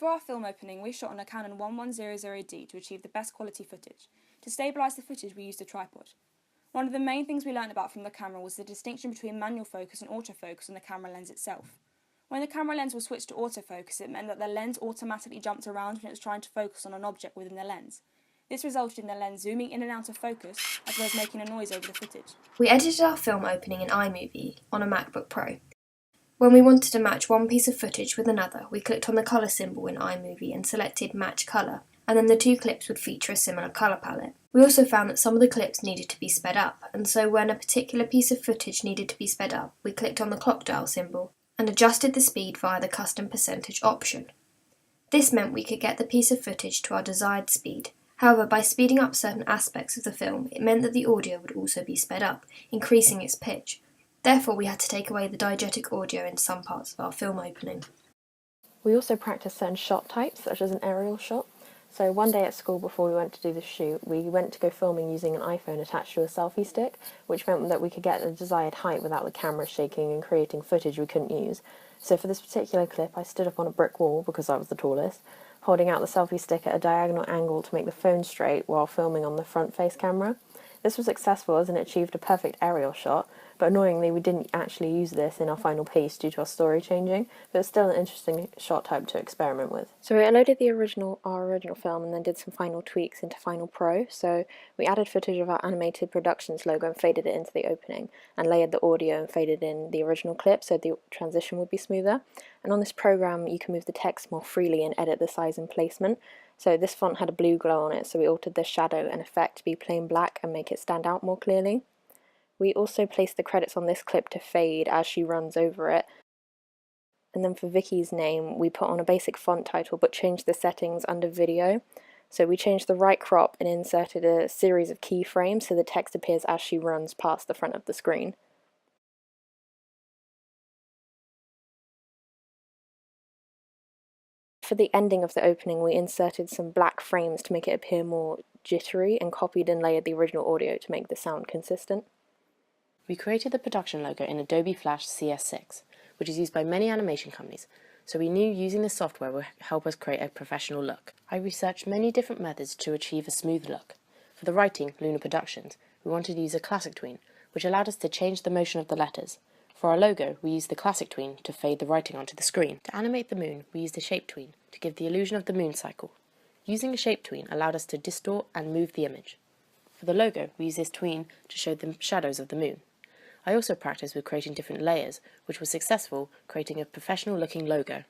For our film opening, we shot on a Canon 1100D to achieve the best quality footage. To stabilise the footage, we used a tripod. One of the main things we learned about from the camera was the distinction between manual focus and autofocus on the camera lens itself. When the camera lens was switched to autofocus, it meant that the lens automatically jumped around when it was trying to focus on an object within the lens. This resulted in the lens zooming in and out of focus, as well as making a noise over the footage. We edited our film opening in iMovie on a MacBook Pro. When we wanted to match one piece of footage with another, we clicked on the colour symbol in iMovie and selected Match Colour, and then the two clips would feature a similar colour palette. We also found that some of the clips needed to be sped up, and so when a particular piece of footage needed to be sped up, we clicked on the clock dial symbol and adjusted the speed via the custom percentage option. This meant we could get the piece of footage to our desired speed. However, by speeding up certain aspects of the film, it meant that the audio would also be sped up, increasing its pitch. Therefore, we had to take away the diegetic audio in some parts of our film opening. We also practiced certain shot types, such as an aerial shot. So one day at school before we went to do the shoot, we went to go filming using an iPhone attached to a selfie stick, which meant that we could get the desired height without the camera shaking and creating footage we couldn't use. So for this particular clip, I stood up on a brick wall, because I was the tallest, holding out the selfie stick at a diagonal angle to make the phone straight while filming on the front-face camera. This was successful as it achieved a perfect aerial shot, but annoyingly we didn't actually use this in our final piece due to our story changing, but it's still an interesting shot type to experiment with. So we loaded our original film and then did some final tweaks into Final Pro. So we added footage of our Animated Productions logo and faded it into the opening, and layered the audio and faded in the original clip so the transition would be smoother. And on this program you can move the text more freely and edit the size and placement. So this font had a blue glow on it, so we altered the shadow and effect to be plain black and make it stand out more clearly. We also placed the credits on this clip to fade as she runs over it. And then for Vicky's name, we put on a basic font title but changed the settings under video. So we changed the right crop and inserted a series of keyframes so the text appears as she runs past the front of the screen. For the ending of the opening, we inserted some black frames to make it appear more jittery and copied and layered the original audio to make the sound consistent. We created the production logo in Adobe Flash CS6, which is used by many animation companies, so we knew using the software would help us create a professional look. I researched many different methods to achieve a smooth look. For the writing, Lunar Productions, we wanted to use a classic tween, which allowed us to change the motion of the letters. For our logo, we used the classic tween to fade the writing onto the screen. To animate the moon, we used a shape tween to give the illusion of the moon cycle. Using a shape tween allowed us to distort and move the image. For the logo, we used this tween to show the shadows of the moon. I also practiced with creating different layers, which was successful, creating a professional looking logo.